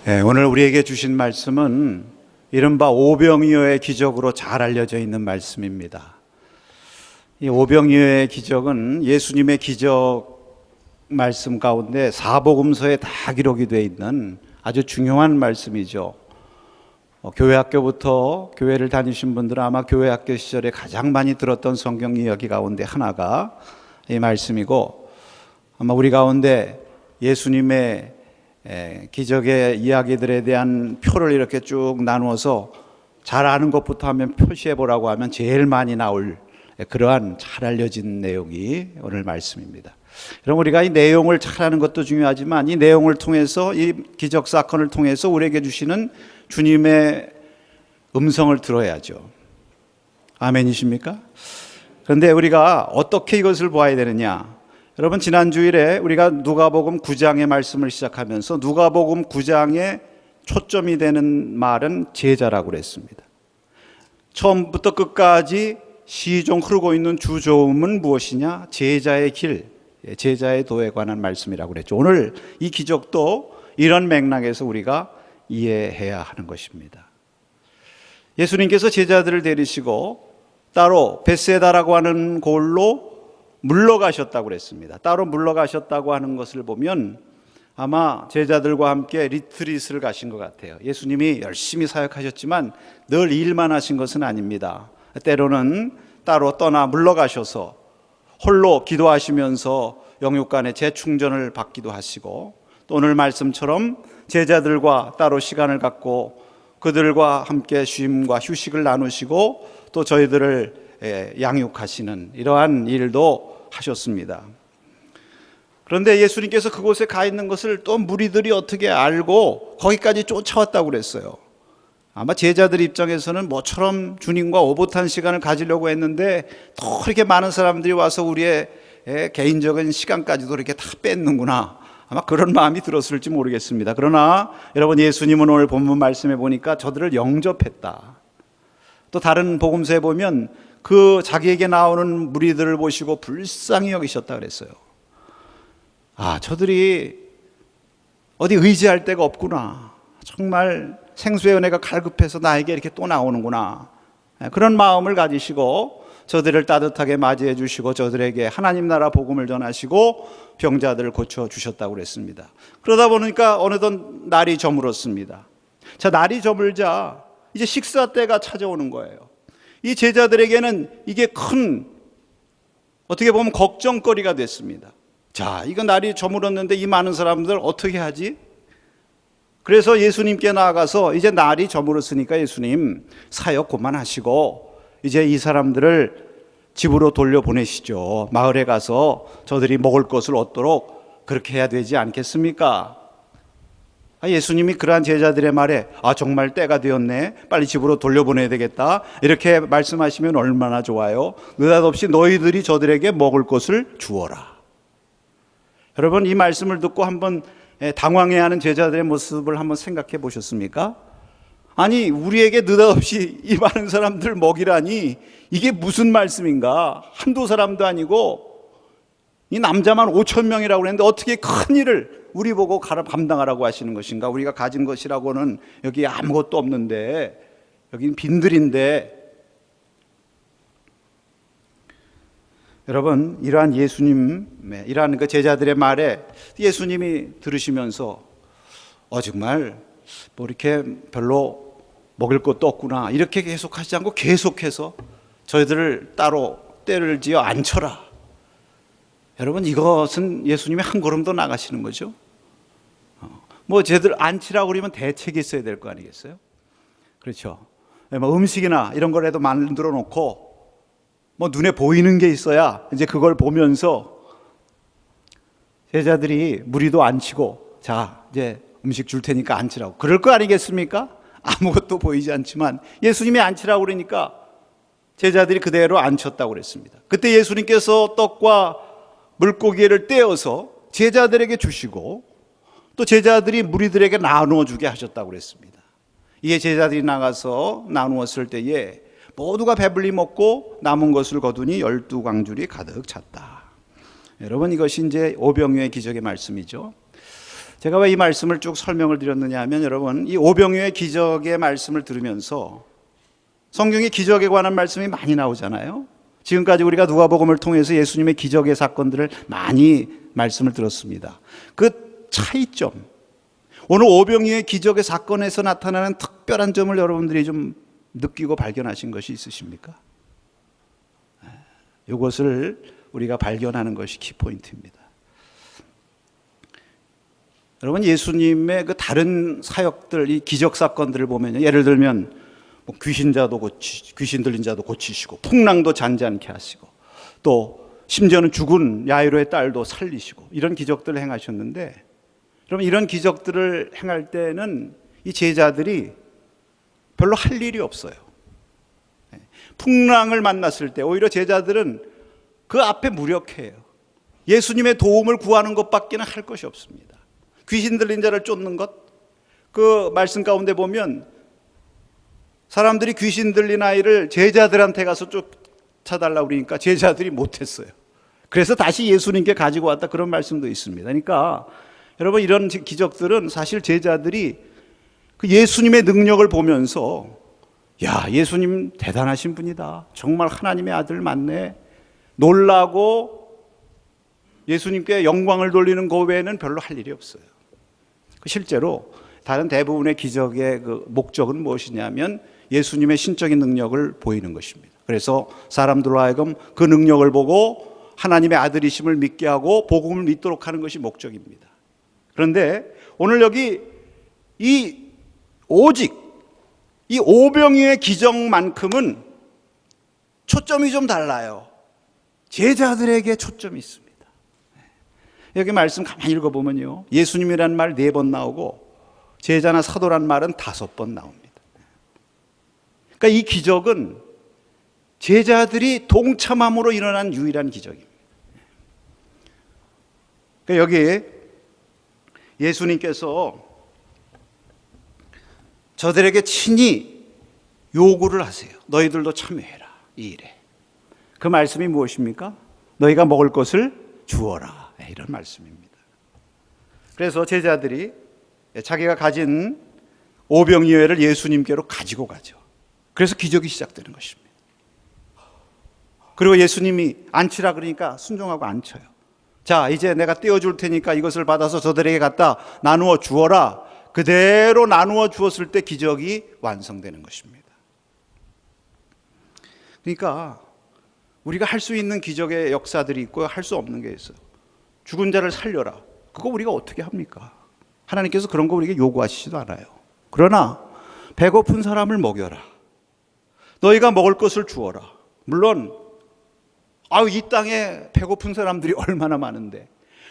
네, 오늘 우리에게 주신 말씀은 이른바 오병이어의 기적으로 잘 알려져 있는 말씀입니다. 이 오병이어의 기적은 예수님의 기적 말씀 가운데 사복음서에 다 기록이 되어 있는 아주 중요한 말씀이죠. 교회 학교부터 교회를 다니신 분들은 아마 교회 학교 시절에 가장 많이 들었던 성경 이야기 가운데 하나가 이 말씀이고, 아마 우리 가운데 예수님의 기적의 이야기들에 대한 표를 이렇게 쭉 나누어서 잘 아는 것부터 하면 표시해 보라고 하면 제일 많이 나올 그러한 잘 알려진 내용이 오늘 말씀입니다. 그럼 우리가 이 내용을 잘 아는 것도 중요하지만 이 내용을 통해서, 이 기적 사건을 통해서 우리에게 주시는 주님의 음성을 들어야죠. 아멘이십니까? 그런데 우리가 어떻게 이것을 보아야 되느냐? 여러분, 지난 주일에 우리가 누가복음 9장의 말씀을 시작하면서 누가복음 9장의 초점이 되는 말은 제자라고 그랬습니다. 처음부터 끝까지 시종 흐르고 있는 주저음은 무엇이냐? 제자의 길, 제자의 도에 관한 말씀이라고 그랬죠. 오늘 이 기적도 이런 맥락에서 우리가 이해해야 하는 것입니다. 예수님께서 제자들을 데리시고 따로 벳세다라고 하는 곳로 물러가셨다고 그랬습니다. 따로 물러가셨다고 하는 것을 보면 아마 제자들과 함께 리트릿을 가신 것 같아요. 예수님이 열심히 사역하셨지만 늘 일만 하신 것은 아닙니다. 때로는 따로 떠나 물러가셔서 홀로 기도하시면서 영육간의 재충전을 받기도 하시고, 또 오늘 말씀처럼 제자들과 따로 시간을 갖고 그들과 함께 쉼과 휴식을 나누시고 또 저희들을 양육하시는 이러한 일도 하셨습니다. 그런데 예수님께서 그곳에 가 있는 것을 또 무리들이 어떻게 알고 거기까지 쫓아왔다고 그랬어요. 아마 제자들 입장에서는 모처럼 주님과 오붓한 시간을 가지려고 했는데 또 이렇게 많은 사람들이 와서 우리의 개인적인 시간까지도 이렇게 다 뺏는구나, 아마 그런 마음이 들었을지 모르겠습니다. 그러나 여러분, 예수님은 오늘 본문 말씀에 보니까 저들을 영접했다. 또 다른 복음서에 보면 그 자기에게 나오는 무리들을 보시고 불쌍히 여기셨다 그랬어요. 아, 저들이 어디 의지할 데가 없구나, 정말 생수의 은혜가 갈급해서 나에게 이렇게 또 나오는구나, 그런 마음을 가지시고 저들을 따뜻하게 맞이해 주시고 저들에게 하나님 나라 복음을 전하시고 병자들을 고쳐주셨다고 그랬습니다. 그러다 보니까 어느덧 날이 저물었습니다. 자, 날이 저물자 이제 식사 때가 찾아오는 거예요. 이 제자들에게는 이게 큰, 어떻게 보면 걱정거리가 됐습니다. 자, 이거 날이 저물었는데 이 많은 사람들 어떻게 하지? 그래서 예수님께 나아가서 이제 날이 저물었으니까 예수님 사역 그만하시고 이제 이 사람들을 집으로 돌려보내시죠. 마을에 가서 저들이 먹을 것을 얻도록 그렇게 해야 되지 않겠습니까? 예수님이 그러한 제자들의 말에 정말 때가 되었네, 빨리 집으로 돌려보내야 되겠다, 이렇게 말씀하시면 얼마나 좋아요. 느닷없이 너희들이 저들에게 먹을 것을 주어라. 여러분, 이 말씀을 듣고 한번 당황해하는 제자들의 모습을 한번 생각해 보셨습니까? 아니, 우리에게 느닷없이 이 많은 사람들 먹이라니 이게 무슨 말씀인가? 한두 사람도 아니고 이 남자만 5,000명이라고 그랬는데 어떻게 큰 일을 우리 보고 감당하라고 하시는 것인가? 우리가 가진 것이라고는 여기 아무것도 없는데, 여긴 빈들인데. 여러분, 이러한 예수님, 이러한 그 제자들의 말에 예수님이 들으시면서 정말 뭐 이렇게 별로 먹을 것도 없구나, 이렇게 계속하지 않고 계속해서 저희들을 따로 때를 지어 앉혀라. 여러분, 이것은 예수님이 한 걸음 더 나가시는 거죠. 뭐 쟤들 앉히라고 그러면 대책이 있어야 될 거 아니겠어요? 그렇죠. 뭐 음식이나 이런 거라도 만들어 놓고 뭐 눈에 보이는 게 있어야 이제 그걸 보면서 제자들이 무리도 앉히고, 자, 이제 음식 줄 테니까 앉히라고 그럴 거 아니겠습니까? 아무것도 보이지 않지만 예수님이 앉히라고 그러니까 제자들이 그대로 앉혔다고 그랬습니다. 그때 예수님께서 떡과 물고기를 떼어서 제자들에게 주시고 또 제자들이 무리들에게 나누어 주게 하셨다고 그랬습니다. 이에 제자들이 나가서 나누었을 때에 모두가 배불리 먹고 남은 것을 거두니 12광줄이 가득 찼다. 여러분, 이것이 이제 오병이어의 기적의 말씀이죠. 제가 왜 이 말씀을 쭉 설명을 드렸느냐 하면 여러분, 이 오병이어의 기적의 말씀을 들으면서 성경에 기적에 관한 말씀이 많이 나오잖아요. 지금까지 우리가 누가복음을 통해서 예수님의 기적의 사건들을 많이 말씀을 들었습니다. 그 차이점, 오늘 오병이어의 기적의 사건에서 나타나는 특별한 점을 여러분들이 좀 느끼고 발견하신 것이 있으십니까? 이것을 우리가 발견하는 것이 키포인트입니다. 여러분, 예수님의 그 다른 사역들, 이 기적 사건들을 보면요, 예를 들면 뭐 귀신 들린 자도 고치시고, 풍랑도 잔잔케 하시고, 또 심지어는 죽은 야이로의 딸도 살리시고, 이런 기적들을 행하셨는데, 여러분, 이런 기적들을 행할 때는 이 제자들이 별로 할 일이 없어요. 풍랑을 만났을 때 오히려 제자들은 그 앞에 무력해요. 예수님의 도움을 구하는 것밖에는 할 것이 없습니다. 귀신 들린 자를 쫓는 것, 그 말씀 가운데 보면 사람들이 귀신 들린 아이를 제자들한테 가서 쫓아달라고 그러니까 제자들이 못했어요. 그래서 다시 예수님께 가지고 왔다, 그런 말씀도 있습니다. 그러니까 여러분, 이런 기적들은 사실 제자들이 그 예수님의 능력을 보면서, 야, 예수님 대단하신 분이다, 정말 하나님의 아들 맞네, 놀라고 예수님께 영광을 돌리는 것 외에는 별로 할 일이 없어요. 실제로 다른 대부분의 기적의 그 목적은 무엇이냐면 예수님의 신적인 능력을 보이는 것입니다. 그래서 사람들로 하여금 그 능력을 보고 하나님의 아들이심을 믿게 하고 복음을 믿도록 하는 것이 목적입니다. 그런데 오늘 여기 오직 이 오병이어의 기적만큼은 초점이 좀 달라요. 제자들에게 초점이 있습니다. 여기 말씀 가만히 읽어보면요, 예수님이라는 말 4번 나오고 제자나 사도란 말은 5번 나옵니다. 그러니까 이 기적은 제자들이 동참함으로 일어난 유일한 기적입니다. 그러니까 여기 예수님께서 저들에게 친히 요구를 하세요. 너희들도 참여해라, 이 일에. 그 말씀이 무엇입니까? 너희가 먹을 것을 주어라, 이런 말씀입니다. 그래서 제자들이 자기가 가진 오병이어를 예수님께로 가지고 가죠. 그래서 기적이 시작되는 것입니다. 그리고 예수님이 앉히라 그러니까 순종하고 앉혀요. 자, 이제 내가 떼어줄 테니까 이것을 받아서 저들에게 갖다 나누어 주어라. 그대로 나누어 주었을 때 기적이 완성되는 것입니다. 그러니까 우리가 할 수 있는 기적의 역사들이 있고 할 수 없는 게 있어요. 죽은 자를 살려라, 그거 우리가 어떻게 합니까? 하나님께서 그런 거 우리에게 요구하시지도 않아요. 그러나 배고픈 사람을 먹여라, 너희가 먹을 것을 주어라. 물론 이 땅에 배고픈 사람들이 얼마나 많은데,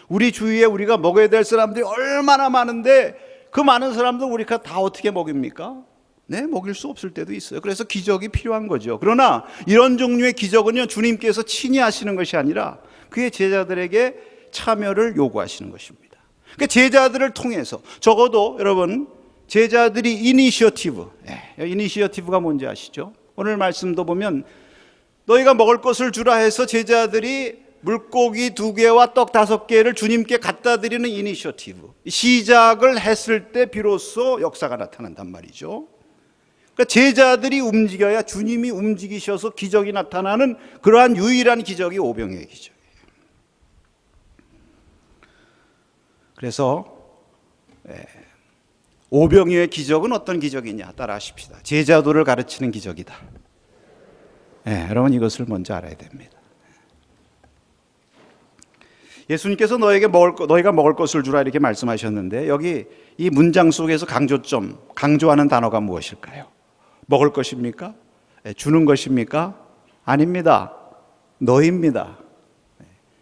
우리 주위에 우리가 먹어야 될 사람들이 얼마나 많은데, 그 많은 사람들 우리가 다 어떻게 먹입니까? 네, 먹일 수 없을 때도 있어요. 그래서 기적이 필요한 거죠. 그러나 이런 종류의 기적은요, 주님께서 친히 하시는 것이 아니라 그의 제자들에게 참여를 요구하시는 것입니다. 그러니까 제자들을 통해서, 적어도 여러분, 제자들이 이니시어티브가 뭔지 아시죠? 오늘 말씀도 보면 너희가 먹을 것을 주라 해서 제자들이 물고기 2개와 떡 5개를 주님께 갖다 드리는 이니셔티브, 시작을 했을 때 비로소 역사가 나타난단 말이죠. 그러니까 제자들이 움직여야 주님이 움직이셔서 기적이 나타나는 그러한 유일한 기적이 오병이어의 기적이에요. 그래서 오병이어의 기적은 어떤 기적이냐, 따라 하십시다. 제자도를 가르치는 기적이다. 여러분, 이것을 먼저 알아야 됩니다. 예수님께서 너희가 먹을 것을 주라, 이렇게 말씀하셨는데, 여기 이 문장 속에서 강조하는 단어가 무엇일까요? 먹을 것입니까? 주는 것입니까? 아닙니다. 너희입니다.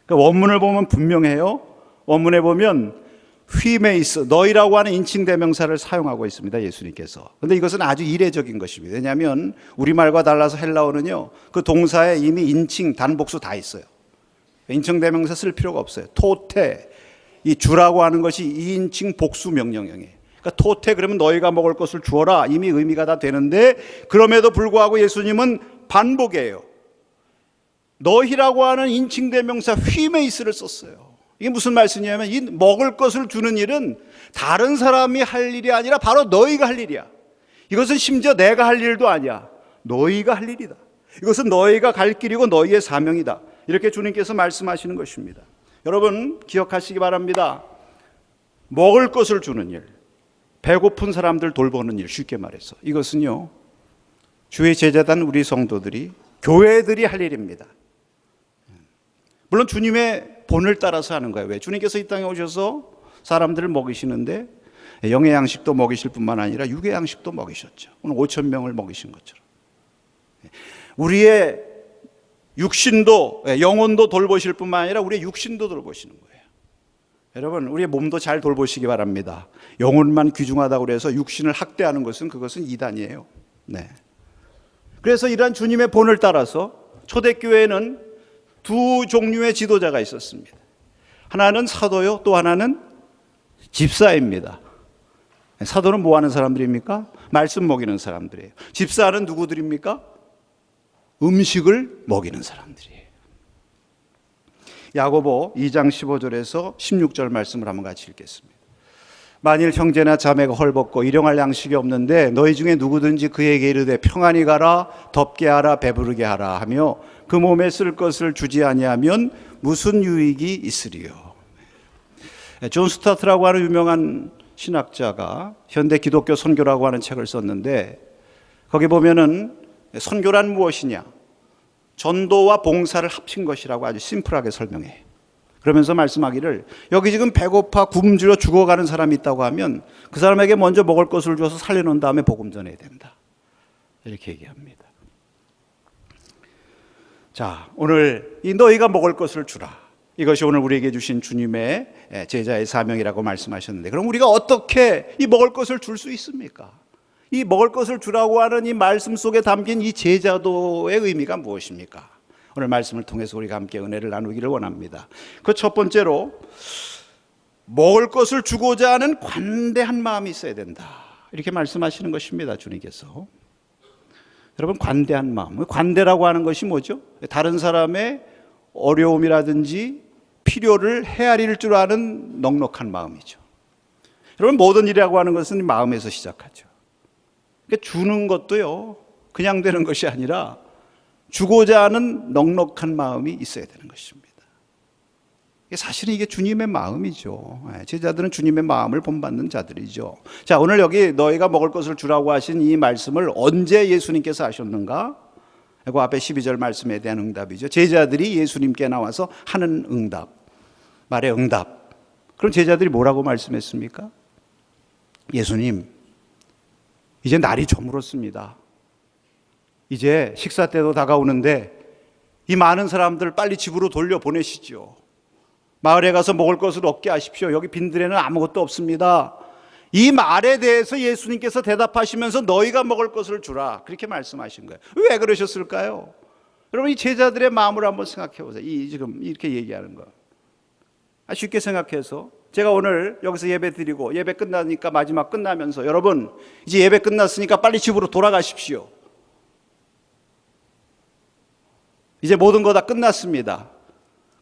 그러니까 원문을 보면 분명해요. 원문에 보면 휘메이스, 너희라고 하는 인칭대명사를 사용하고 있습니다, 예수님께서. 그런데 이것은 아주 이례적인 것입니다. 왜냐하면 우리말과 달라서 헬라어는요, 그 동사에 이미 인칭, 단복수 다 있어요. 인칭대명사 쓸 필요가 없어요. 토테, 이 주라고 하는 것이 2인칭 복수 명령형이에요. 그러니까 토테 그러면 너희가 먹을 것을 주어라, 이미 의미가 다 되는데, 그럼에도 불구하고 예수님은 반복이에요. 너희라고 하는 인칭대명사 휘메이스를 썼어요. 이게 무슨 말씀이냐면 이 먹을 것을 주는 일은 다른 사람이 할 일이 아니라 바로 너희가 할 일이야. 이것은 심지어 내가 할 일도 아니야. 너희가 할 일이다. 이것은 너희가 갈 길이고 너희의 사명이다. 이렇게 주님께서 말씀하시는 것입니다. 여러분 기억하시기 바랍니다. 먹을 것을 주는 일, 배고픈 사람들 돌보는 일, 쉽게 말해서 이것은요 주의 제자단 우리 성도들이, 교회들이 할 일입니다. 물론 주님의 본을 따라서 하는 거예요. 왜? 주님께서 이 땅에 오셔서 사람들을 먹이시는데 영의 양식도 먹이실 뿐만 아니라 육의 양식도 먹이셨죠. 오늘 5천 명을 먹이신 것처럼 우리의 육신도, 영혼도 돌보실 뿐만 아니라 우리의 육신도 돌보시는 거예요. 여러분 우리의 몸도 잘 돌보시기 바랍니다. 영혼만 귀중하다고 해서 육신을 학대하는 그것은 이단이에요. 네. 그래서 이러한 주님의 본을 따라서 초대교회에는 두 종류의 지도자가 있었습니다. 하나는 사도요, 또 하나는 집사입니다. 사도는 뭐 하는 사람들입니까? 말씀 먹이는 사람들이에요. 집사는 누구들입니까? 음식을 먹이는 사람들이에요. 야고보 2장 15절에서 16절 말씀을 한번 같이 읽겠습니다. 만일 형제나 자매가 헐벗고 일용할 양식이 없는데 너희 중에 누구든지 그에게 이르되 평안히 가라, 덥게 하라, 배부르게 하라 하며 그 몸에 쓸 것을 주지 아니하면 무슨 유익이 있으리요. 존 스타트라고 하는 유명한 신학자가 현대 기독교 선교라고 하는 책을 썼는데 거기 보면은 선교란 무엇이냐, 전도와 봉사를 합친 것이라고 아주 심플하게 설명해요. 그러면서 말씀하기를 여기 지금 배고파 굶주려 죽어가는 사람이 있다고 하면 그 사람에게 먼저 먹을 것을 줘서 살려놓은 다음에 복음 전해야 된다, 이렇게 얘기합니다. 자, 오늘 이 너희가 먹을 것을 주라, 이것이 오늘 우리에게 주신 주님의 제자의 사명이라고 말씀하셨는데, 그럼 우리가 어떻게 이 먹을 것을 줄 수 있습니까? 이 먹을 것을 주라고 하는 이 말씀 속에 담긴 이 제자도의 의미가 무엇입니까? 오늘 말씀을 통해서 우리가 함께 은혜를 나누기를 원합니다. 그 첫 번째로 먹을 것을 주고자 하는 관대한 마음이 있어야 된다, 이렇게 말씀하시는 것입니다. 주님께서. 여러분 관대한 마음, 관대라고 하는 것이 뭐죠? 다른 사람의 어려움이라든지 필요를 헤아릴 줄 아는 넉넉한 마음이죠. 여러분 모든 일이라고 하는 것은 마음에서 시작하죠. 그러니까 주는 것도요 그냥 되는 것이 아니라 주고자 하는 넉넉한 마음이 있어야 되는 것입니다. 사실은 이게 주님의 마음이죠. 제자들은 주님의 마음을 본받는 자들이죠. 자, 오늘 여기 너희가 먹을 것을 주라고 하신 이 말씀을 언제 예수님께서 하셨는가? 그 앞에 12절 말씀에 대한 응답이죠. 제자들이 예수님께 나와서 하는 응답, 말의 응답. 그럼 제자들이 뭐라고 말씀했습니까? 예수님, 이제 날이 저물었습니다. 이제 식사 때도 다가오는데 이 많은 사람들 빨리 집으로 돌려보내시죠. 마을에 가서 먹을 것을 얻게 하십시오. 여기 빈들에는 아무것도 없습니다. 이 말에 대해서 예수님께서 대답하시면서 너희가 먹을 것을 주라, 그렇게 말씀하신 거예요. 왜 그러셨을까요? 여러분 이 제자들의 마음을 한번 생각해 보세요. 지금 이렇게 얘기하는 거 쉽게 생각해서 제가 오늘 여기서 예배 드리고 예배 끝나니까 마지막 끝나면서 여러분 이제 예배 끝났으니까 빨리 집으로 돌아가십시오. 이제 모든 거 다 끝났습니다.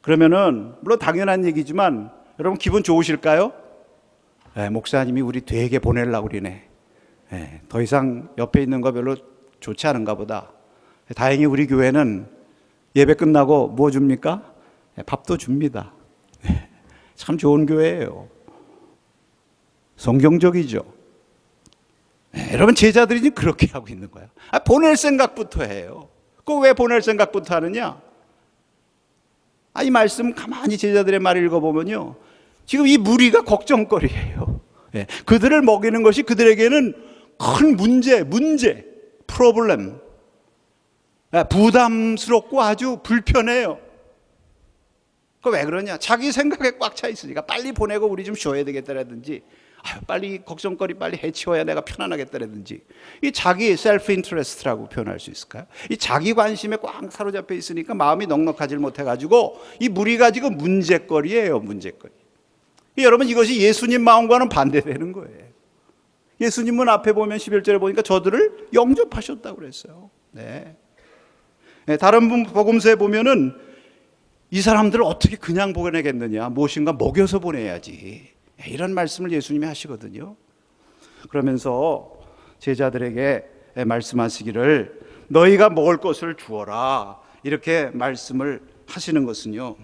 그러면은 물론 당연한 얘기지만 여러분 기분 좋으실까요? 목사님이 우리 되게 보내려고 그러네. 더 이상 옆에 있는 거 별로 좋지 않은가 보다. 다행히 우리 교회는 예배 끝나고 뭐 줍니까? 밥도 줍니다. 참 좋은 교회예요. 성경적이죠. 여러분 제자들이 그렇게 하고 있는 거야. 보낼 생각부터 해요. 그 왜 보낼 생각부터 하느냐? 이 말씀 가만히 제자들의 말을 읽어보면요, 지금 이 무리가 걱정거리예요. 그들을 먹이는 것이 그들에게는 큰 문제, 프로블렘, 부담스럽고 아주 불편해요. 그 왜 그러냐? 자기 생각에 꽉 차 있으니까 빨리 보내고 우리 좀 쉬어야 되겠다라든지, 빨리 걱정거리 빨리 해치워야 내가 편안하겠다라든지, 이 자기 셀프 인트레스트라고 표현할 수 있을까요? 이 자기 관심에 꽉 사로잡혀 있으니까 마음이 넉넉하지 못해가지고 이 무리가 지금 문제거리예요, 문제거리. 여러분 이것이 예수님 마음과는 반대되는 거예요. 예수님은 앞에 보면 11절에 보니까 저들을 영접하셨다고 그랬어요. 다른 복음서에 보면은 이 사람들을 어떻게 그냥 보내겠느냐, 무엇인가 먹여서 보내야지, 이런 말씀을 예수님이 하시거든요. 그러면서 제자들에게 말씀하시기를 너희가 먹을 것을 주어라, 이렇게 말씀을 하시는 것은요,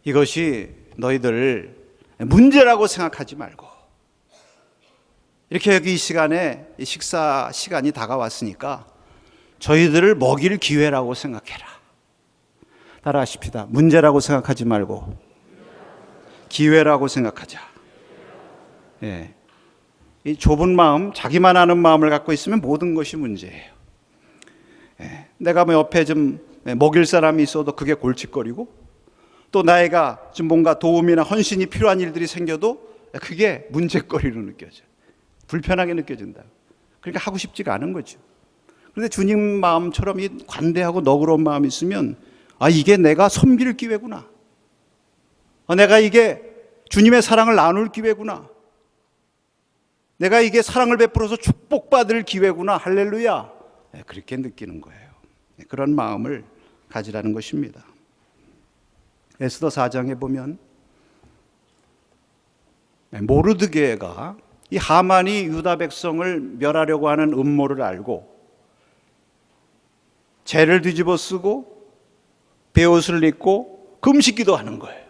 이것이 너희들 문제라고 생각하지 말고, 이렇게 여기 이 시간에 식사 시간이 다가왔으니까 저희들을 먹일 기회라고 생각해라. 따라하십시다. 문제라고 생각하지 말고 기회라고 생각하자. 예. 이 좁은 마음, 자기만 아는 마음을 갖고 있으면 모든 것이 문제예요. 예. 내가 뭐 옆에 좀 먹일 사람이 있어도 그게 골칫거리고, 또 나이가 좀 뭔가 도움이나 헌신이 필요한 일들이 생겨도 그게 문제거리로 느껴져. 불편하게 느껴진다. 그러니까 하고 싶지가 않은 거죠. 그런데 주님 마음처럼 이 관대하고 너그러운 마음이 있으면, 아, 이게 내가 섬길 기회구나. 내가 이게 주님의 사랑을 나눌 기회구나. 내가 이게 사랑을 베풀어서 축복받을 기회구나. 할렐루야. 그렇게 느끼는 거예요. 그런 마음을 가지라는 것입니다. 에스더 4장에 보면 모르드게가 이 하만이 유다 백성을 멸하려고 하는 음모를 알고 죄를 뒤집어 쓰고 베옷을 입고 금식기도 하는 거예요.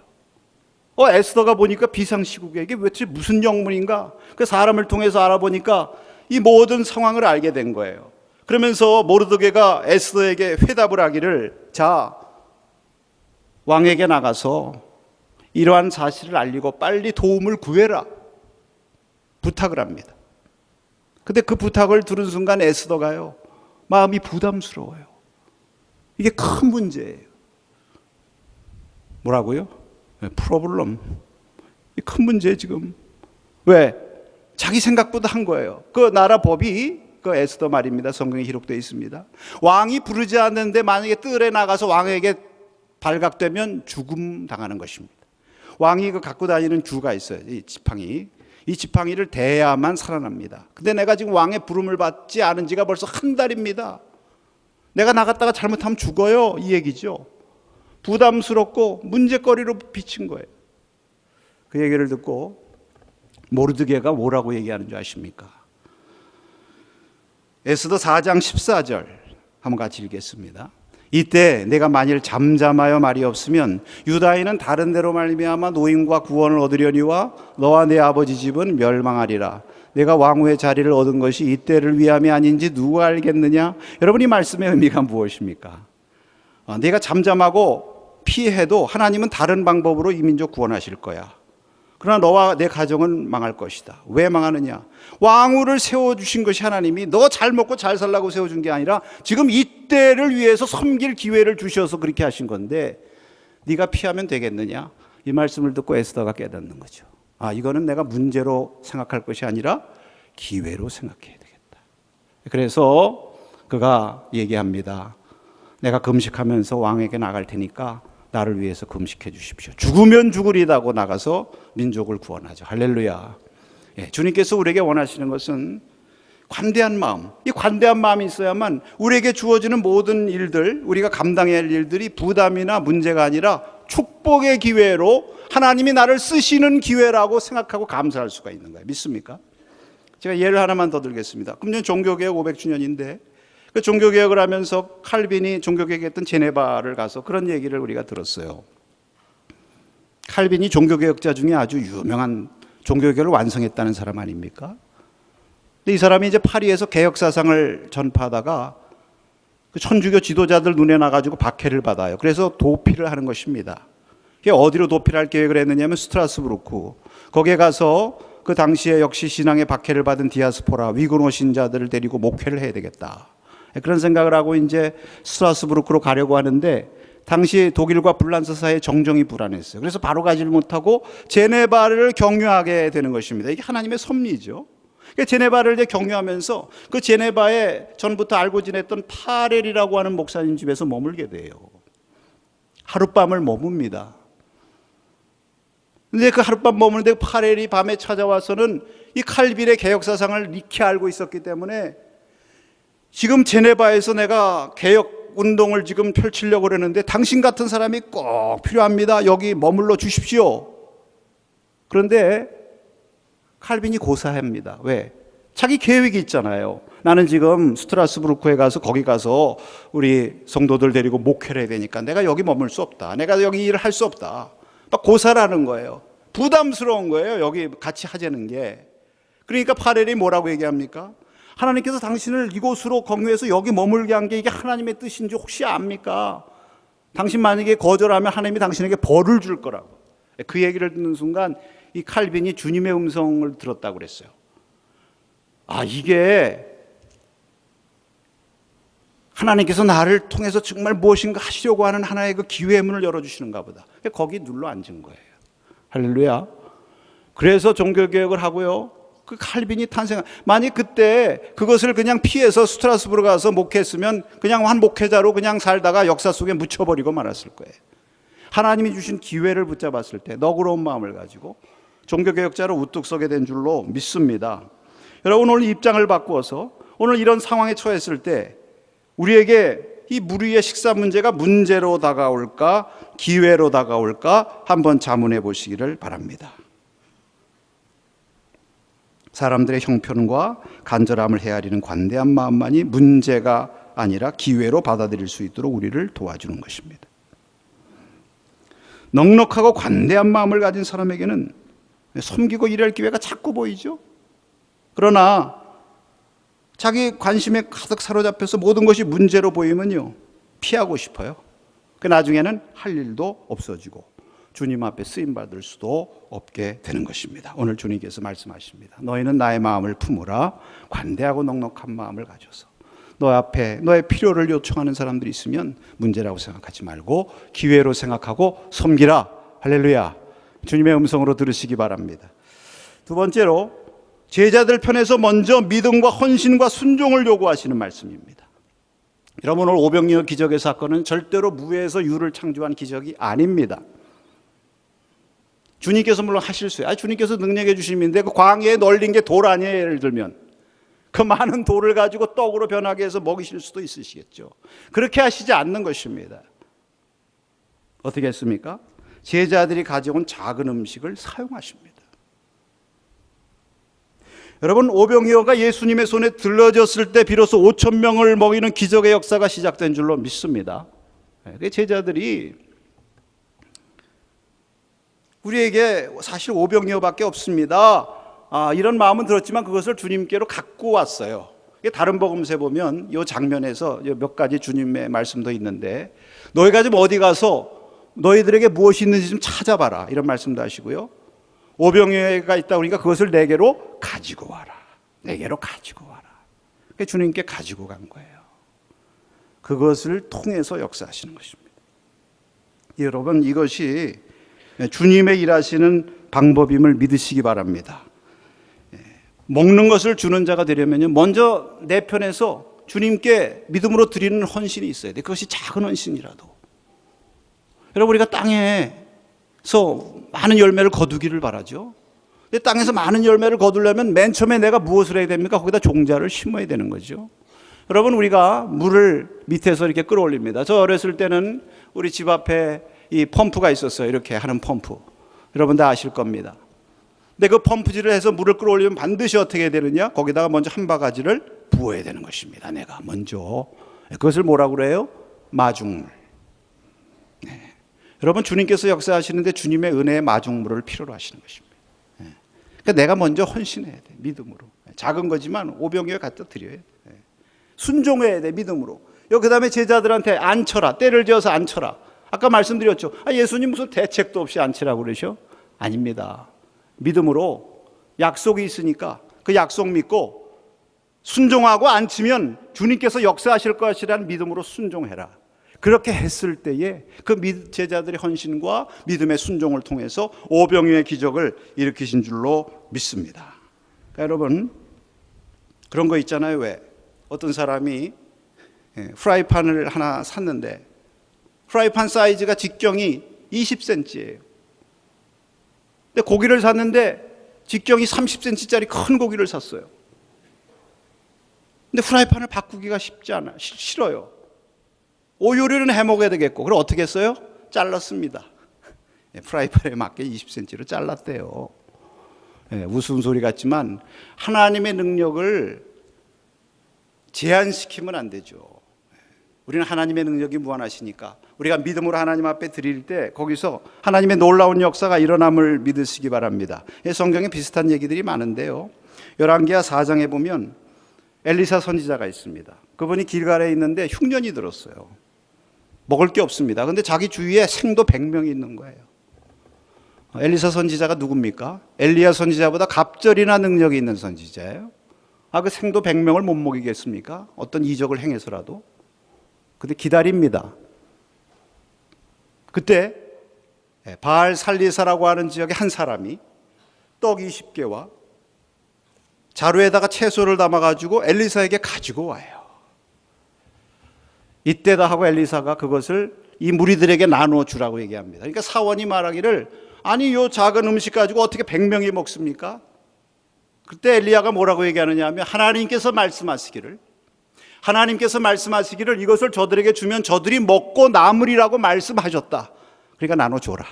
에스더가 보니까 비상시국에 이게 도대체 무슨 영문인가? 그 사람을 통해서 알아보니까 이 모든 상황을 알게 된 거예요. 그러면서 모르드게가 에스더에게 회답을 하기를, 자, 왕에게 나가서 이러한 사실을 알리고 빨리 도움을 구해라, 부탁을 합니다. 근데 그 부탁을 들은 순간 에스더가요, 마음이 부담스러워요. 이게 큰 문제예요. 뭐라고요? 프로블럼. 큰 문제예요 지금. 왜? 자기 생각보다 한 거예요. 그 나라 법이, 그 에스더 말입니다. 성경에 기록되어 있습니다. 왕이 부르지 않는데 만약에 뜰에 나가서 왕에게 발각되면 죽음 당하는 것입니다. 왕이 그 갖고 다니는 규가 있어요. 이 지팡이. 이 지팡이를 대야만 살아납니다. 근데 내가 지금 왕의 부름을 받지 않은 지가 벌써 한 달입니다. 내가 나갔다가 잘못하면 죽어요, 이 얘기죠. 부담스럽고 문제거리로 비친 거예요. 그 얘기를 듣고 모르드게가 뭐라고 얘기하는 줄 아십니까? 에스더 4장 14절 한번 같이 읽겠습니다. 이때 내가 만일 잠잠하여 말이 없으면 유다인은 다른 데로 말미암아 노임과 구원을 얻으려니와 너와 내 아버지 집은 멸망하리라. 내가 왕후의 자리를 얻은 것이 이때를 위함이 아닌지 누가 알겠느냐? 여러분, 이 말씀의 의미가 무엇입니까? 내가 잠잠하고 피해도 하나님은 다른 방법으로 이 민족 구원하실 거야. 그러나 너와 내 가정은 망할 것이다. 왜 망하느냐? 왕후를 세워주신 것이 하나님이 너 잘 먹고 잘 살라고 세워준 게 아니라 지금 이때를 위해서 섬길 기회를 주셔서 그렇게 하신 건데 네가 피하면 되겠느냐? 이 말씀을 듣고 에스더가 깨닫는 거죠. 아, 이거는 내가 문제로 생각할 것이 아니라 기회로 생각해야 되겠다. 그래서 그가 얘기합니다. 내가 금식하면서 왕에게 나갈 테니까 나를 위해서 금식해 주십시오. 죽으면 죽으리다고 나가서 민족을 구원하죠. 할렐루야. 예, 주님께서 우리에게 원하시는 것은 관대한 마음. 이 관대한 마음이 있어야만 우리에게 주어지는 모든 일들, 우리가 감당해야 할 일들이 부담이나 문제가 아니라 축복의 기회로 하나님이 나를 쓰시는 기회라고 생각하고 감사할 수가 있는 거예요. 믿습니까? 제가 예를 하나만 더 들겠습니다. 금년 종교개혁 500주년인데 그 종교개혁을 하면서 칼빈이 종교개혁했던 제네바를 가서 그런 얘기를 우리가 들었어요. 칼빈이 종교개혁자 중에 아주 유명한 종교개혁을 완성했다는 사람 아닙니까? 근데 이 사람이 이제 파리에서 개혁사상을 전파하다가 그 천주교 지도자들 눈에 나가지고 박해를 받아요. 그래서 도피를 하는 것입니다. 어디로 도피를 할 계획을 했느냐면 스트라스부르크. 거기에 가서 그 당시에 역시 신앙의 박해를 받은 디아스포라, 위구노 신자들을 데리고 목회를 해야 되겠다. 그런 생각을 하고 이제 스트라스부르크로 가려고 하는데 당시 독일과 불란서 사이에 정정이 불안했어요. 그래서 바로 가지를 못하고 제네바를 경유하게 되는 것입니다. 이게 하나님의 섭리죠. 제네바를 이제 경유하면서 그 제네바에 전부터 알고 지냈던 파렐이라고 하는 목사님 집에서 머물게 돼요. 하룻밤을 머뭅니다. 근데 그 하룻밤 머무는데 파렐이 밤에 찾아와서는 이 칼빈의 개혁사상을 익히 알고 있었기 때문에 지금 제네바에서 내가 개혁 운동을 지금 펼치려고 그러는데 당신 같은 사람이 꼭 필요합니다. 여기 머물러 주십시오. 그런데 칼빈이 고사합니다. 왜? 자기 계획이 있잖아요. 나는 지금 스트라스부르크에 가서 거기 가서 우리 성도들 데리고 목회를 해야 되니까 내가 여기 머물 수 없다. 내가 여기 일을 할 수 없다. 막 고사라는 거예요. 부담스러운 거예요. 여기 같이 하자는 게. 그러니까 파렐이 뭐라고 얘기합니까? 하나님께서 당신을 이곳으로 공유해서 여기 머물게 한 게 이게 하나님의 뜻인지 혹시 압니까? 당신 만약에 거절하면 하나님이 당신에게 벌을 줄 거라고. 그 얘기를 듣는 순간 이 칼빈이 주님의 음성을 들었다고 그랬어요. 아, 이게 하나님께서 나를 통해서 정말 무엇인가 하시려고 하는 하나의 그 기회의 문을 열어주시는가 보다. 거기 눌러 앉은 거예요. 할렐루야. 그래서 종교개혁을 하고요. 그 칼빈이 탄생. 만약 그때 그것을 그냥 피해서 스트라스부르 가서 목회했으면 그냥 한 목회자로 그냥 살다가 역사 속에 묻혀버리고 말았을 거예요. 하나님이 주신 기회를 붙잡았을 때 너그러운 마음을 가지고 종교개혁자로 우뚝 서게 된 줄로 믿습니다. 여러분, 오늘 입장을 바꾸어서 오늘 이런 상황에 처했을 때 우리에게 이 무리의 식사 문제가 문제로 다가올까 기회로 다가올까 한번 자문해 보시기를 바랍니다. 사람들의 형편과 간절함을 헤아리는 관대한 마음만이 문제가 아니라 기회로 받아들일 수 있도록 우리를 도와주는 것입니다. 넉넉하고 관대한 마음을 가진 사람에게는 섬기고 일할 기회가 자꾸 보이죠. 그러나 자기 관심에 가득 사로잡혀서 모든 것이 문제로 보이면요, 피하고 싶어요. 그 나중에는 할 일도 없어지고 주님 앞에 쓰임받을 수도 없게 되는 것입니다. 오늘 주님께서 말씀하십니다. 너희는 나의 마음을 품으라. 관대하고 넉넉한 마음을 가져서 너 앞에 너의 필요를 요청하는 사람들이 있으면 문제라고 생각하지 말고 기회로 생각하고 섬기라. 할렐루야. 주님의 음성으로 들으시기 바랍니다. 두 번째로, 제자들 편에서 먼저 믿음과 헌신과 순종을 요구하시는 말씀입니다. 여러분, 오늘 오병이어 기적의 사건은 절대로 무에서 유를 창조한 기적이 아닙니다. 주님께서 물론 하실 수 있어요. 주님께서 능력해 주심인데 그 광야에 널린 게 돌 아니에요. 예를 들면 그 많은 돌을 가지고 떡으로 변하게 해서 먹이실 수도 있으시겠죠. 그렇게 하시지 않는 것입니다. 어떻게 했습니까? 제자들이 가져온 작은 음식을 사용하십니다. 여러분, 오병이어가 예수님의 손에 들러졌을 때 비로소 5천 명을 먹이는 기적의 역사가 시작된 줄로 믿습니다. 제자들이 우리에게 사실 오병이어밖에 없습니다, 이런 마음은 들었지만 그것을 주님께로 갖고 왔어요. 다른 복음서에 보면 이 장면에서 몇 가지 주님의 말씀도 있는데, 너희가 좀 어디 가서 너희들에게 무엇이 있는지 좀 찾아봐라, 이런 말씀도 하시고요. 오병이어가 있다 그러니까 그것을 내게로 가지고 와라. 내게로 가지고 와라. 주님께 가지고 간 거예요. 그것을 통해서 역사하시는 것입니다. 여러분, 이것이 주님의 일하시는 방법임을 믿으시기 바랍니다. 먹는 것을 주는 자가 되려면 먼저 내 편에서 주님께 믿음으로 드리는 헌신이 있어야 돼. 그것이 작은 헌신이라도. 여러분, 우리가 땅에서 많은 열매를 거두기를 바라죠. 근데 땅에서 많은 열매를 거두려면 맨 처음에 내가 무엇을 해야 됩니까? 거기다 종자를 심어야 되는 거죠. 여러분, 우리가 물을 밑에서 이렇게 끌어올립니다. 저 어렸을 때는 우리 집 앞에 이 펌프가 있었어요. 이렇게 하는 펌프. 여러분 다 아실 겁니다. 근데 그 펌프질을 해서 물을 끌어올리면 반드시 어떻게 해야 되느냐? 거기다가 먼저 한 바가지를 부어야 되는 것입니다. 내가 먼저. 그것을 뭐라고 그래요? 마중물. 네. 여러분, 주님께서 역사하시는데 주님의 은혜의 마중물을 필요로 하시는 것입니다. 네. 그러니까 내가 먼저 헌신해야 돼. 믿음으로. 작은 거지만 오병이어 갖다 드려야 돼. 순종해야 돼. 믿음으로. 그 다음에 제자들한테 앉혀라. 때를 지어서 앉혀라. 아까 말씀드렸죠. 예수님 무슨 대책도 없이 앉히라고 그러셔? 아닙니다. 믿음으로 약속이 있으니까 그 약속 믿고 순종하고 앉히면 주님께서 역사하실 것이라는 믿음으로 순종해라. 그렇게 했을 때에 그 제자들의 헌신과 믿음의 순종을 통해서 오병이어의 기적을 일으키신 줄로 믿습니다. 그러니까 여러분, 그런 거 있잖아요. 왜? 어떤 사람이 프라이팬을 하나 샀는데 프라이팬 사이즈가 직경이 20cm예요. 근데 고기를 샀는데 직경이 30cm짜리 큰 고기를 샀어요. 근데 프라이팬을 바꾸기가 쉽지 않아요. 싫어요. 요리는 해 먹어야 되겠고, 그럼 어떻게 했어요? 잘랐습니다. 프라이팬에 맞게 20cm로 잘랐대요. 우스운 소리 같지만 하나님의 능력을 제한시키면 안 되죠. 우리는 하나님의 능력이 무한하시니까 우리가 믿음으로 하나님 앞에 드릴 때 거기서 하나님의 놀라운 역사가 일어남을 믿으시기 바랍니다. 성경에 비슷한 얘기들이 많은데요, 열왕기하 4장에 보면 엘리사 선지자가 있습니다. 그분이 길갈에 있는데 흉년이 들었어요. 먹을 게 없습니다. 근데 자기 주위에 생도 100명이 있는 거예요. 엘리사 선지자가 누굽니까? 엘리야 선지자보다 갑절이나 능력이 있는 선지자예요. 그 생도 100명을 못 먹이겠습니까? 어떤 이적을 행해서라도. 근데 기다립니다. 그때 바알 살리사라고 하는 지역의 한 사람이 떡 20개와 자루에다가 채소를 담아가지고 엘리사에게 가지고 와요. 이때다 하고 엘리사가 그것을 이 무리들에게 나누어 주라고 얘기합니다. 그러니까 사원이 말하기를, 아니 요 작은 음식 가지고 어떻게 100명이 먹습니까? 그때 엘리야가 뭐라고 얘기하느냐 하면, 하나님께서 말씀하시기를 이것을 저들에게 주면 저들이 먹고 남으리라고 말씀하셨다. 그러니까 나눠줘라.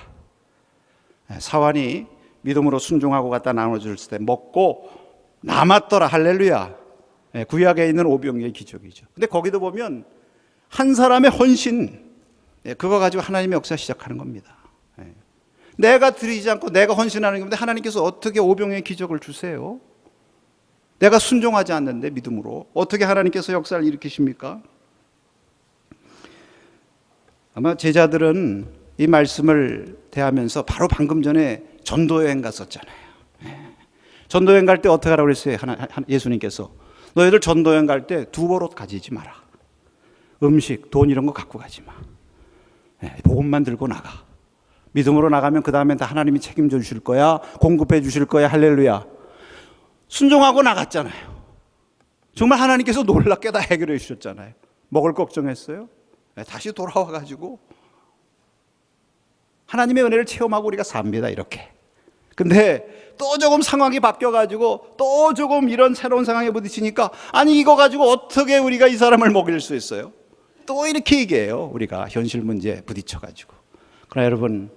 사원이 믿음으로 순종하고 갖다 나눠줄 때 먹고 남았더라. 할렐루야. 구약에 있는 오병이어의 기적이죠. 근데 거기도 보면 한 사람의 헌신, 그거 가지고 하나님의 역사 시작하는 겁니다. 내가 드리지 않고 내가 헌신하는 건데 하나님께서 어떻게 오병이어의 기적을 주세요? 내가 순종하지 않는데 믿음으로 어떻게 하나님께서 역사를 일으키십니까? 아마 제자들은 이 말씀을 대하면서 바로 방금 전에 전도여행 갔었잖아요. 전도여행 갈 때 어떻게 하라고 그랬어요? 예수님께서 너희들 전도여행 갈 때 두버릇 가지지 마라. 음식, 돈 이런 거 갖고 가지 마. 복음만 들고 나가. 믿음으로 나가면 그 다음엔 다 하나님이 책임져 주실 거야. 공급해 주실 거야. 할렐루야. 순종하고 나갔잖아요. 정말 하나님께서 놀랍게 다 해결해 주셨잖아요. 먹을 걱정했어요? 다시 돌아와가지고 하나님의 은혜를 체험하고 우리가 삽니다. 이렇게. 근데 또 조금 상황이 바뀌어가지고 또 조금 이런 새로운 상황에 부딪히니까, 아니 이거 가지고 어떻게 우리가 이 사람을 먹일 수 있어요? 또 이렇게 얘기해요. 우리가 현실 문제에 부딪혀가지고. 그러나 여러분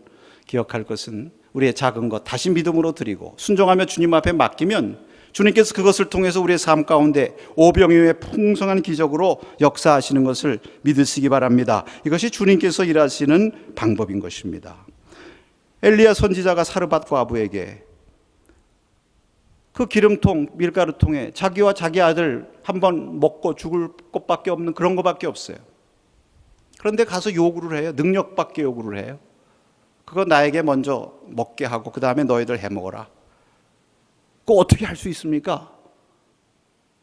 기억할 것은 우리의 작은 것 다시 믿음으로 드리고 순종하며 주님 앞에 맡기면 주님께서 그것을 통해서 우리의 삶 가운데 오병이어의 풍성한 기적으로 역사하시는 것을 믿으시기 바랍니다. 이것이 주님께서 일하시는 방법인 것입니다. 엘리야 선지자가 사르밧 과부에게 그 기름통, 밀가루통에 자기와 자기 아들 한번 먹고 죽을 것밖에 없는 그런 것밖에 없어요. 그런데 가서 요구를 해요. 능력밖에 요구를 해요. 그거 나에게 먼저 먹게 하고 그 다음에 너희들 해먹어라. 그거 어떻게 할 수 있습니까?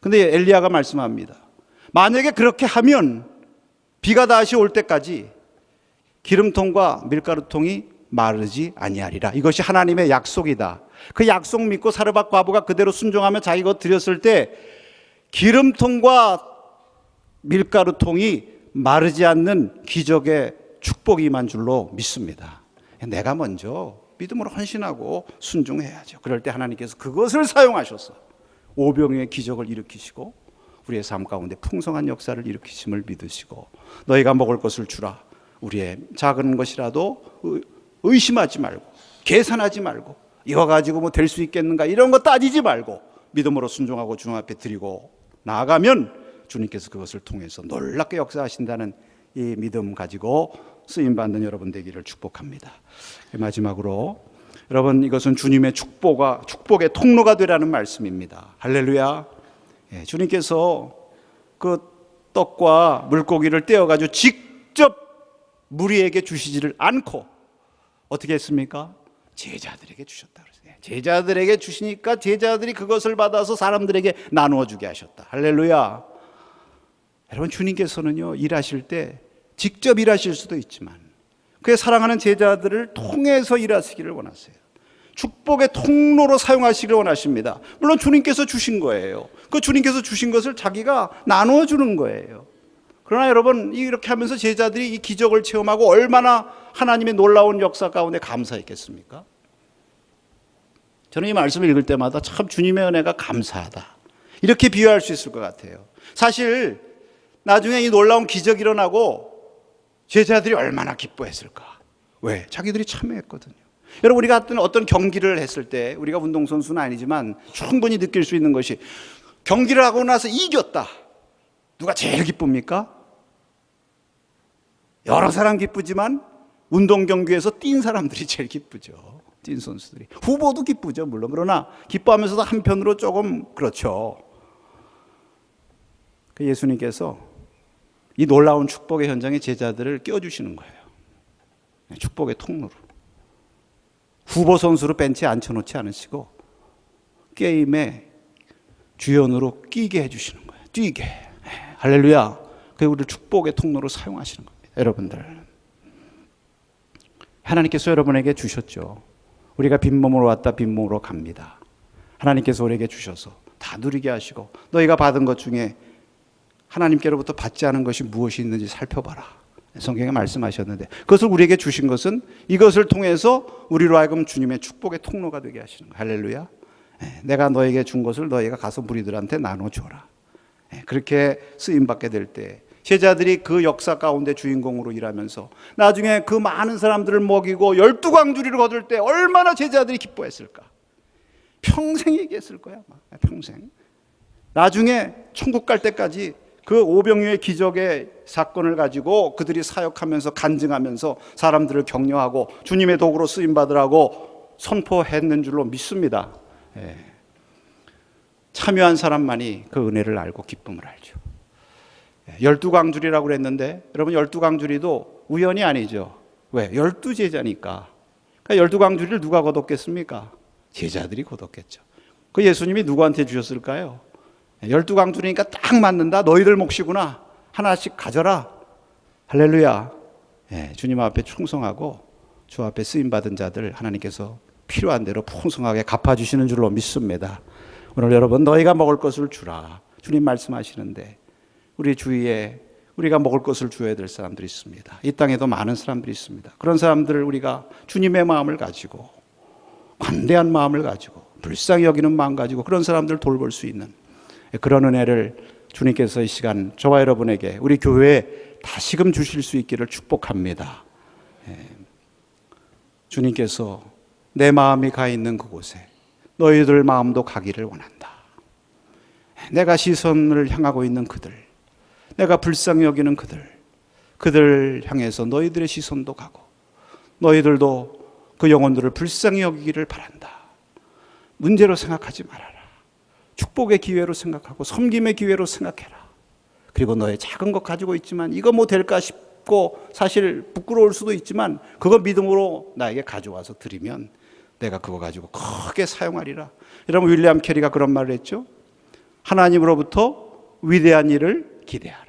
근데 엘리야가 말씀합니다. 만약에 그렇게 하면 비가 다시 올 때까지 기름통과 밀가루통이 마르지 아니하리라. 이것이 하나님의 약속이다. 그 약속 믿고 사르밧 과부가 그대로 순종하며 자기 것 드렸을 때 기름통과 밀가루통이 마르지 않는 기적의 축복이 임한 줄로 믿습니다. 내가 먼저 믿음으로 헌신하고 순종해야죠. 그럴 때 하나님께서 그것을 사용하셔서 오병이어의 기적을 일으키시고 우리의 삶 가운데 풍성한 역사를 일으키심을 믿으시고, 너희가 먹을 것을 주라. 우리의 작은 것이라도 의심하지 말고 계산하지 말고 이거 가지고 뭐 될 수 있겠는가 이런 거 따지지 말고 믿음으로 순종하고 주님 앞에 드리고 나아가면 주님께서 그것을 통해서 놀랍게 역사하신다는 이 믿음 가지고 쓰임받는 여러분 되기를 축복합니다. 마지막으로 여러분, 이것은 주님의 축복의 통로가 되라는 말씀입니다. 할렐루야. 주님께서 그 떡과 물고기를 떼어가지고 직접 무리에게 주시지를 않고 어떻게 했습니까? 제자들에게 주셨다 그랬어요. 제자들에게 주시니까 제자들이 그것을 받아서 사람들에게 나누어 주게 하셨다. 할렐루야. 여러분, 주님께서는요 일하실 때 직접 일하실 수도 있지만 그의 사랑하는 제자들을 통해서 일하시기를 원하세요. 축복의 통로로 사용하시기를 원하십니다. 물론 주님께서 주신 거예요. 그 주님께서 주신 것을 자기가 나누어 주는 거예요. 그러나 여러분, 이렇게 하면서 제자들이 이 기적을 체험하고 얼마나 하나님의 놀라운 역사 가운데 감사했겠습니까? 저는 이 말씀을 읽을 때마다 참 주님의 은혜가 감사하다, 이렇게 비유할 수 있을 것 같아요. 사실 나중에 이 놀라운 기적이 일어나고 제자들이 얼마나 기뻐했을까? 왜? 자기들이 참여했거든요. 여러분, 우리가 어떤 경기를 했을 때, 우리가 운동선수는 아니지만 충분히 느낄 수 있는 것이, 경기를 하고 나서 이겼다. 누가 제일 기쁩니까? 여러 사람 기쁘지만 운동 경기에서 뛴 사람들이 제일 기쁘죠. 뛴 선수들이. 후보도 기쁘죠, 물론. 그러나 기뻐하면서도 한편으로 조금 그렇죠. 예수님께서 이 놀라운 축복의 현장에 제자들을 껴주시는 거예요. 축복의 통로로. 후보 선수로 벤치에 앉혀놓지 않으시고 게임의 주연으로 끼게 해주시는 거예요. 뛰게. 할렐루야. 그리고 우리를 축복의 통로로 사용하시는 겁니다. 여러분들, 하나님께서 여러분에게 주셨죠. 우리가 빈몸으로 왔다 빈몸으로 갑니다. 하나님께서 우리에게 주셔서 다 누리게 하시고, 너희가 받은 것 중에 하나님께로부터 받지 않은 것이 무엇이 있는지 살펴봐라. 성경에 말씀하셨는데, 그것을 우리에게 주신 것은 이것을 통해서 우리로 하여금 주님의 축복의 통로가 되게 하시는 거예요. 할렐루야. 내가 너에게 준 것을 너희가 가서 무리들한테 나눠줘라. 그렇게 쓰임받게 될 때 제자들이 그 역사 가운데 주인공으로 일하면서 나중에 그 많은 사람들을 먹이고 12광주리를 거둘 때 얼마나 제자들이 기뻐했을까. 평생 얘기했을 거야. 평생. 나중에 천국 갈 때까지 그 오병이어의 기적의 사건을 가지고 그들이 사역하면서 간증하면서 사람들을 격려하고 주님의 도구로 쓰임받으라고 선포했는 줄로 믿습니다. 참여한 사람만이 그 은혜를 알고 기쁨을 알죠. 12광주리라고 그랬는데, 여러분, 12광주리도 우연이 아니죠. 왜? 12제자니까. 그러니까 12광주리를 누가 거뒀겠습니까? 제자들이 거뒀겠죠. 그 예수님이 누구한테 주셨을까요? 12광주리니까 딱 맞는다. 너희들 몫이구나. 하나씩 가져라. 할렐루야. 주님 앞에 충성하고 주 앞에 쓰임받은 자들 하나님께서 필요한 대로 풍성하게 갚아주시는 줄로 믿습니다. 오늘 여러분, 너희가 먹을 것을 주라. 주님 말씀하시는데, 우리 주위에 우리가 먹을 것을 주어야 될 사람들이 있습니다. 이 땅에도 많은 사람들이 있습니다. 그런 사람들을 우리가 주님의 마음을 가지고, 관대한 마음을 가지고, 불쌍히 여기는 마음 가지고 그런 사람들을 돌볼 수 있는 그런 은혜를 주님께서 이 시간 저와 여러분에게, 우리 교회에 다시금 주실 수 있기를 축복합니다. 주님께서 내 마음이 가 있는 그곳에 너희들 마음도 가기를 원한다. 내가 시선을 향하고 있는 그들, 내가 불쌍히 여기는 그들 향해서 너희들의 시선도 가고, 너희들도 그 영혼들을 불쌍히 여기기를 바란다. 문제로 생각하지 말아라. 축복의 기회로 생각하고 섬김의 기회로 생각해라. 그리고 너의 작은 것 가지고 있지만 이거 뭐 될까 싶고 사실 부끄러울 수도 있지만 그거 믿음으로 나에게 가져와서 드리면 내가 그거 가지고 크게 사용하리라. 여러분, 윌리엄 캐리가 그런 말을 했죠. 하나님으로부터 위대한 일을 기대하라.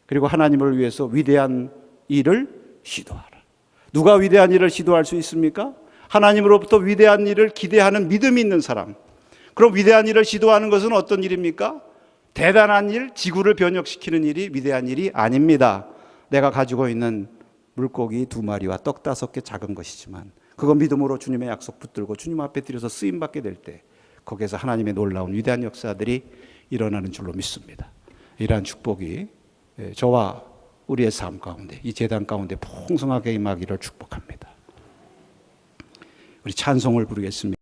그리고 하나님을 위해서 위대한 일을 시도하라. 누가 위대한 일을 시도할 수 있습니까? 하나님으로부터 위대한 일을 기대하는 믿음이 있는 사람. 그럼 위대한 일을 시도하는 것은 어떤 일입니까? 대단한 일, 지구를 변혁시키는 일이 위대한 일이 아닙니다. 내가 가지고 있는 물고기 2마리와 떡 5개 작은 것이지만 그거 믿음으로 주님의 약속 붙들고 주님 앞에 드려서 쓰임받게 될 때 거기에서 하나님의 놀라운 위대한 역사들이 일어나는 줄로 믿습니다. 이러한 축복이 저와 우리의 삶 가운데, 이 제단 가운데 풍성하게 임하기를 축복합니다. 우리 찬송을 부르겠습니다.